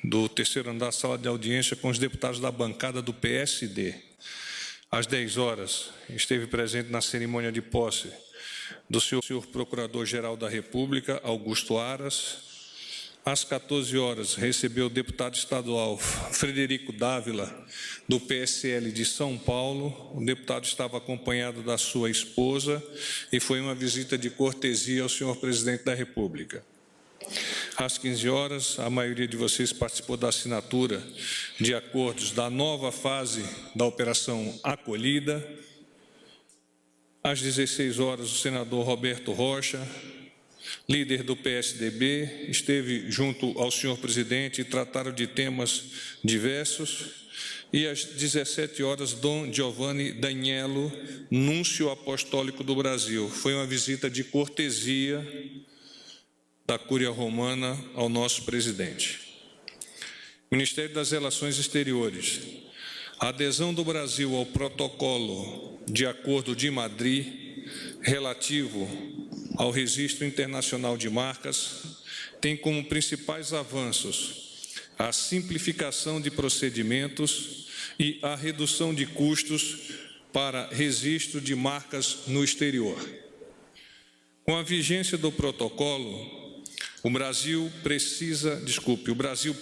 do terceiro andar, sala de audiência, com os deputados da bancada do PSD. Às 10 horas, esteve presente na cerimônia de posse do senhor Procurador-Geral da República, Augusto Aras. Às 14 horas, recebeu o deputado estadual Frederico Dávila, do PSL de São Paulo. O deputado estava acompanhado da sua esposa e foi uma visita de cortesia ao senhor presidente da República. Às 15 horas, a maioria de vocês participou da assinatura de acordos da nova fase da Operação Acolhida. Às 16 horas, o senador Roberto Rocha, líder do PSDB, esteve junto ao senhor presidente e trataram de temas diversos. E às 17 horas, Dom Giovanni Daniello, núncio apostólico do Brasil. Foi uma visita de cortesia da Cúria Romana ao nosso presidente. Ministério das Relações Exteriores. A adesão do Brasil ao protocolo de Acordo de Madrid relativo ao Registro Internacional de Marcas tem como principais avanços a simplificação de procedimentos e a redução de custos para registro de marcas no exterior. Com a vigência do protocolo, o Brasil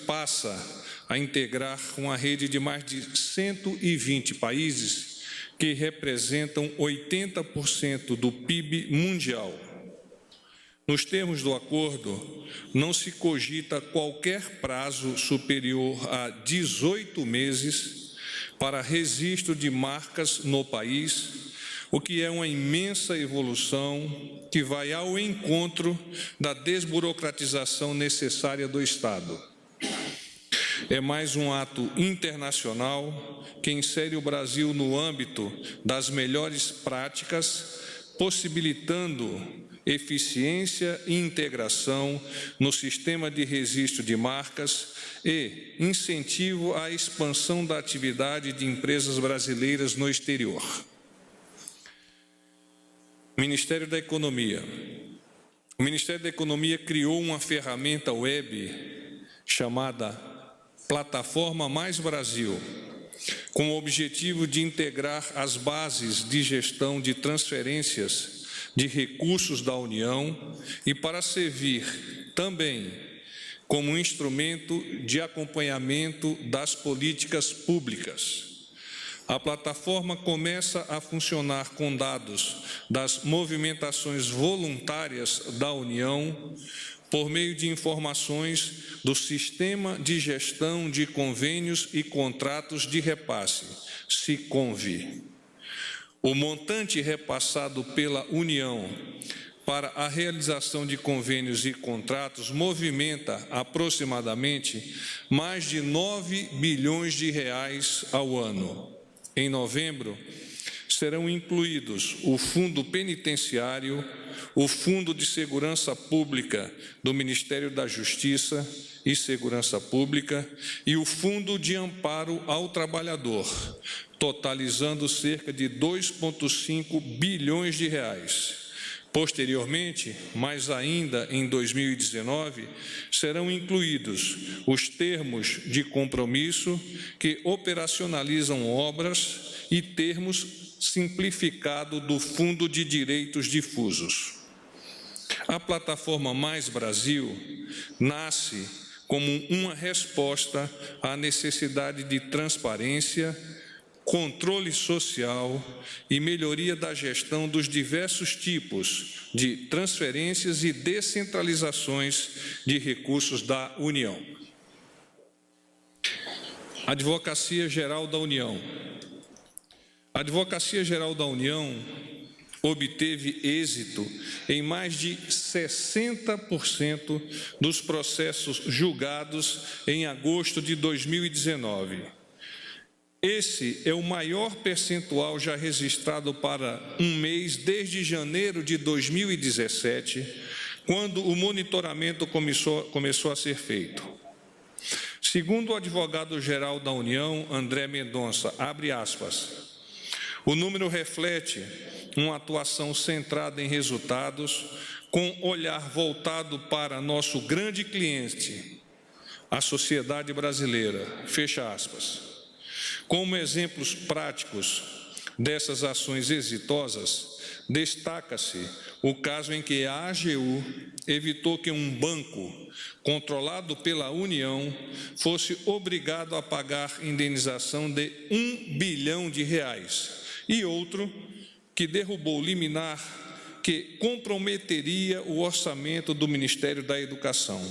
passa a integrar uma rede de mais de 120 países que representam 80% do PIB mundial. Nos termos do acordo, não se cogita qualquer prazo superior a 18 meses para registro de marcas no país, o que é uma imensa evolução que vai ao encontro da desburocratização necessária do Estado. É mais um ato internacional que insere o Brasil no âmbito das melhores práticas, possibilitando eficiência e integração no sistema de registro de marcas e incentivo à expansão da atividade de empresas brasileiras no exterior. Ministério da Economia. O Ministério da Economia criou uma ferramenta web chamada Plataforma Mais Brasil, com o objetivo de integrar as bases de gestão de transferências de recursos da União e para servir também como um instrumento de acompanhamento das políticas públicas. A plataforma começa a funcionar com dados das movimentações voluntárias da União por meio de informações do Sistema de Gestão de Convênios e Contratos de Repasse, SICONV. O montante repassado pela União para a realização de convênios e contratos movimenta aproximadamente mais de 9 bilhões de reais ao ano. Em novembro, serão incluídos o Fundo Penitenciário, o Fundo de Segurança Pública do Ministério da Justiça e Segurança Pública e o Fundo de Amparo ao Trabalhador, totalizando cerca de 2,5 bilhões de reais. Posteriormente, mais ainda em 2019, serão incluídos os termos de compromisso que operacionalizam obras e termos simplificado do Fundo de Direitos Difusos. A plataforma Mais Brasil nasce como uma resposta à necessidade de transparência, controle social e melhoria da gestão dos diversos tipos de transferências e descentralizações de recursos da União. Advocacia Geral da União. A Advocacia Geral da União obteve êxito em mais de 60% dos processos julgados em agosto de 2019. Esse é o maior percentual já registrado para um mês desde janeiro de 2017, quando o monitoramento começou a ser feito. Segundo o advogado-geral da União, André Mendonça, abre aspas, o número reflete uma atuação centrada em resultados, com olhar voltado para nosso grande cliente, à sociedade brasileira. Fecha aspas. Como exemplos práticos dessas ações exitosas, destaca-se o caso em que a AGU evitou que um banco controlado pela União fosse obrigado a pagar indenização de R$1 bilhão, e outro que derrubou liminar que comprometeria o orçamento do Ministério da Educação.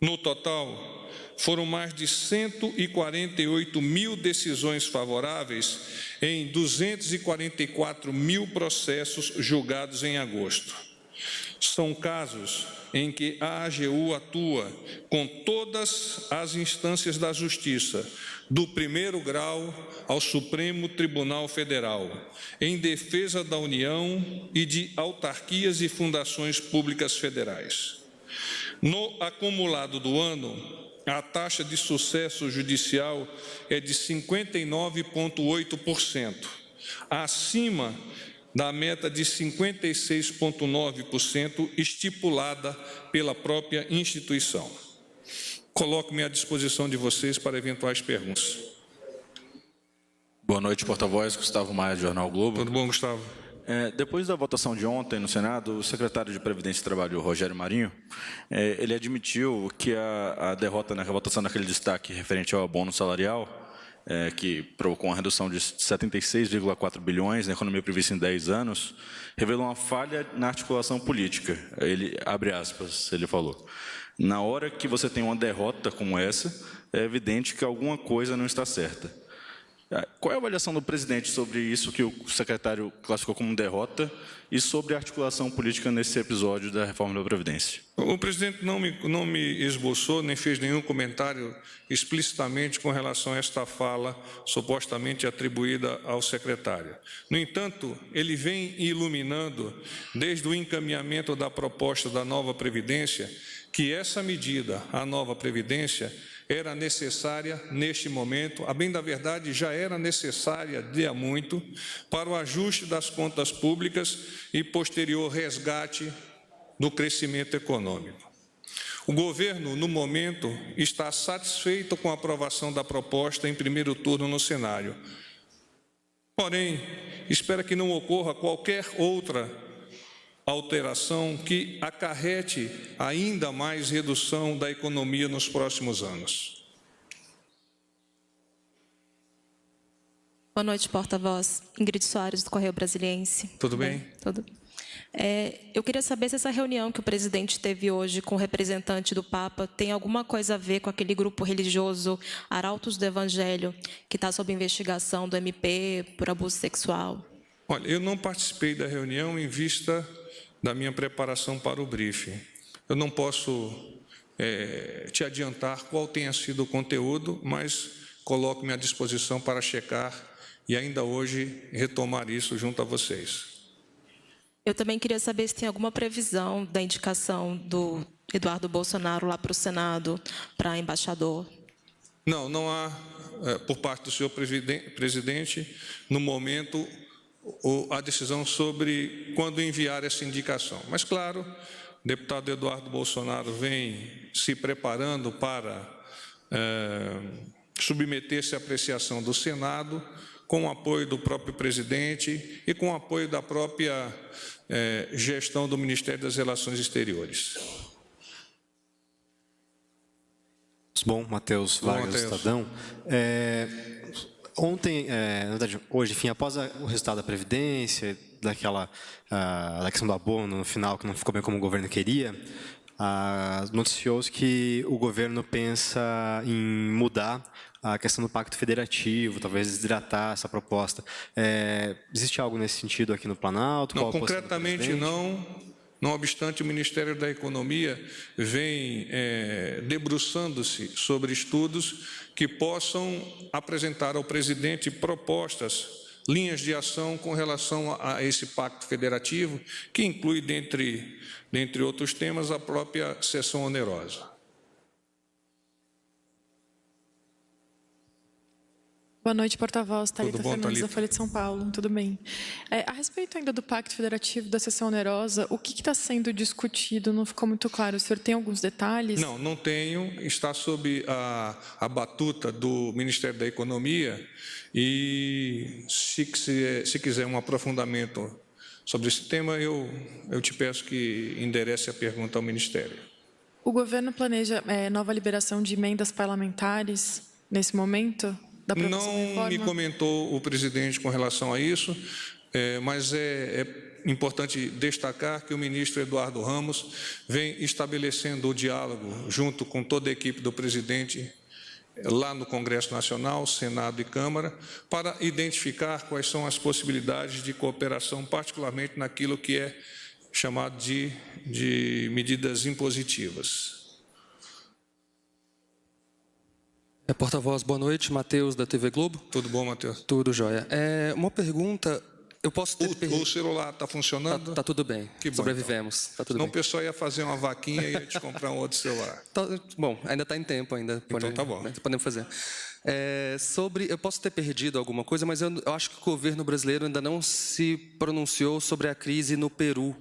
No total, foram mais de 148 mil decisões favoráveis em 244 mil processos julgados em agosto. São casos em que a AGU atua com todas as instâncias da Justiça, do primeiro grau ao Supremo Tribunal Federal, em defesa da União e de autarquias e fundações públicas federais. No acumulado do ano, a taxa de sucesso judicial é de 59,8%, acima da meta de 56,9% estipulada pela própria instituição. Coloco-me à disposição de vocês para eventuais perguntas. Boa noite, porta-voz. Gustavo Maia, do Jornal Globo. Tudo bom, Gustavo? Depois da votação de ontem no Senado, o secretário de Previdência e Trabalho, Rogério Marinho, ele admitiu que a derrota na votação daquele destaque referente ao abono salarial, que provocou uma redução de 76,4 bilhões na economia prevista em 10 anos, revelou uma falha na articulação política. Ele, abre aspas, ele falou: na hora que você tem uma derrota como essa, é evidente que alguma coisa não está certa. Qual é a avaliação do presidente sobre isso que o secretário classificou como derrota e sobre a articulação política nesse episódio da reforma da Previdência? O presidente não me esboçou, nem fez nenhum comentário explicitamente com relação a esta fala supostamente atribuída ao secretário. No entanto, ele vem iluminando, desde o encaminhamento da proposta da nova Previdência, que essa medida, a nova Previdência, era necessária neste momento, a bem da verdade já era necessária de há muito, para o ajuste das contas públicas e posterior resgate do crescimento econômico. O governo, no momento, está satisfeito com a aprovação da proposta em primeiro turno no Senado. Porém, espera que não ocorra qualquer outra alteração que acarrete ainda mais redução da economia nos próximos anos. Boa noite, porta-voz. Ingrid Soares, do Correio Brasiliense. Tudo bem? Tudo. Eu queria saber se essa reunião que o presidente teve hoje com o representante do Papa tem alguma coisa a ver com aquele grupo religioso Arautos do Evangelho, que está sob investigação do MP por abuso sexual. Olha, eu não participei da reunião em vista da minha preparação para o briefing. Eu não posso te adiantar qual tenha sido o conteúdo, mas coloco-me à disposição para checar e ainda hoje retomar isso junto a vocês. Eu também queria saber se tem alguma previsão da indicação do Eduardo Bolsonaro lá para o Senado, para embaixador. Não há, por parte do senhor presidente, no momento, a decisão sobre quando enviar essa indicação. Mas, claro, o deputado Eduardo Bolsonaro vem se preparando para submeter-se à apreciação do Senado, com o apoio do próprio presidente e com o apoio da própria gestão do Ministério das Relações Exteriores. Bom, Matheus Vargas, do Estadão. Ontem, na verdade, hoje, enfim, após o resultado da Previdência, da questão do abono no final, que não ficou bem como o governo queria, noticiou-se que o governo pensa em mudar a questão do Pacto Federativo, talvez desidratar essa proposta. Existe algo nesse sentido aqui no Planalto? Não, concretamente não. Não obstante, o Ministério da Economia vem debruçando-se sobre estudos que possam apresentar ao presidente propostas, linhas de ação com relação a esse pacto federativo, que inclui, dentre outros temas, a própria cessão onerosa. Boa noite, porta-voz. Thalita Tudo bom, Fernandes, Thalita? da Folha de São Paulo. Tudo bem. A respeito ainda do Pacto Federativo da Cessão Onerosa, o que está sendo discutido? Não ficou muito claro. O senhor tem alguns detalhes? Não, não tenho. Está sob a batuta do Ministério da Economia e, se quiser um aprofundamento sobre esse tema, eu te peço que enderece a pergunta ao Ministério. O governo planeja nova liberação de emendas parlamentares nesse momento da aprovação da Não reforma? me comentou o presidente com relação a isso, mas é importante destacar que o ministro Eduardo Ramos vem estabelecendo o diálogo junto com toda a equipe do presidente lá no Congresso Nacional, Senado e Câmara, para identificar quais são as possibilidades de cooperação, particularmente naquilo que é chamado de medidas impositivas. Porta-voz, boa noite. Matheus, da TV Globo. Tudo bom, Matheus? Tudo jóia. Uma pergunta, eu posso ter... O celular está funcionando? Tá tudo bem, Que bom, sobrevivemos. então. Tá tudo Senão bem. o pessoal ia fazer uma vaquinha e ia te comprar um outro celular. Bom, ainda está em tempo ainda. Então tá bom. Podemos fazer. Eu posso ter perdido alguma coisa, mas eu acho que o governo brasileiro ainda não se pronunciou sobre a crise no Peru,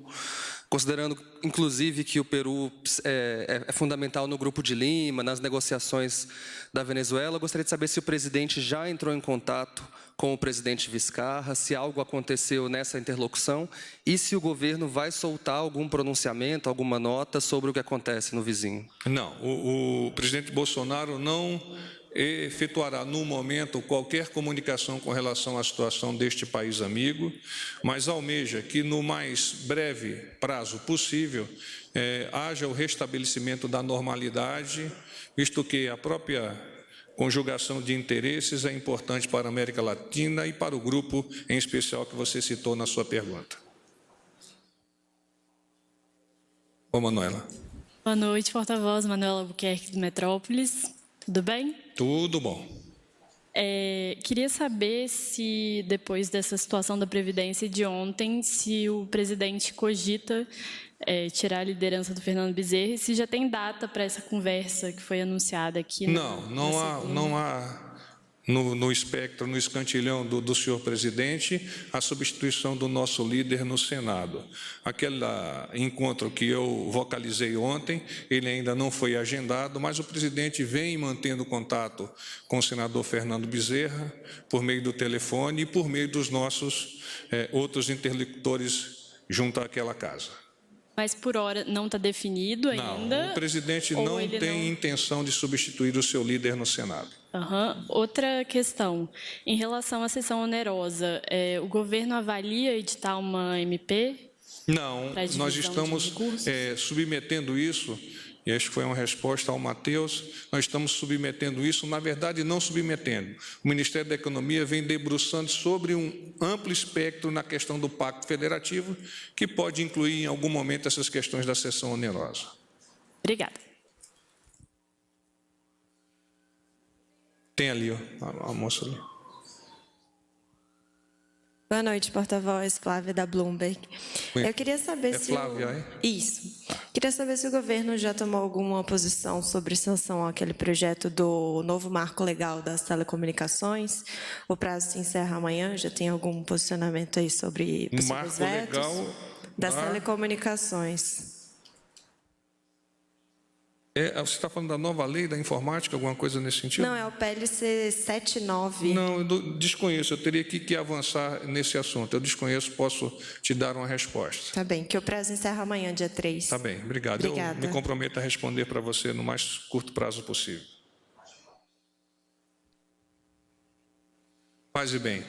considerando, inclusive, que o Peru é fundamental no Grupo de Lima, nas negociações da Venezuela. Eu gostaria de saber se o presidente já entrou em contato com o presidente Vizcarra, se algo aconteceu nessa interlocução e se o governo vai soltar algum pronunciamento, alguma nota sobre o que acontece no vizinho. Não, o presidente Bolsonaro não efetuará, no momento, qualquer comunicação com relação à situação deste país amigo, mas almeja que, no mais breve prazo possível, haja o restabelecimento da normalidade, visto que a própria conjugação de interesses é importante para a América Latina e para o grupo, em especial, que você citou na sua pergunta. Ô, Manuela. Boa noite, porta-voz, Manuela Albuquerque, do Metrópolis. Tudo bem? Tudo bom. Queria saber se, depois dessa situação da Previdência de ontem, se o presidente cogita tirar a liderança do Fernando Bezerra e se já tem data para essa conversa que foi anunciada aqui. Não há no espectro, no escantilhão do senhor presidente, a substituição do nosso líder no Senado. Aquele encontro que eu vocalizei ontem, ele ainda não foi agendado, mas o presidente vem mantendo contato com o senador Fernando Bezerra, por meio do telefone e por meio dos nossos outros interlocutores junto àquela casa. Mas, por hora, não está definido ainda? Não, o presidente não tem intenção de substituir o seu líder no Senado. Outra questão, em relação à sessão onerosa, o governo avalia editar uma MP? Não, nós estamos submetendo isso, e acho que foi uma resposta ao Matheus, nós estamos submetendo isso, na verdade não submetendo. O Ministério da Economia vem debruçando sobre um amplo espectro na questão do Pacto Federativo, que pode incluir em algum momento essas questões da sessão onerosa. Obrigada. Tem ali, a moça ali. Boa noite, porta-voz, Flávia da Bloomberg. Eu queria saber se Flávia, é? Isso. Queria saber se o governo já tomou alguma posição sobre sanção àquele projeto do novo marco legal das telecomunicações. O prazo se encerra amanhã. Já tem algum posicionamento aí sobre possíveis vetos? Marco legal das telecomunicações. Você está falando da nova lei da informática, alguma coisa nesse sentido? Não, é o PLC 79. Não, eu desconheço, eu teria que avançar nesse assunto. Eu desconheço, posso te dar uma resposta. Tá bem, que o prazo encerra amanhã, dia 3. Tá bem, obrigado. Obrigada. Eu me comprometo a responder para você no mais curto prazo possível. Paz e bem.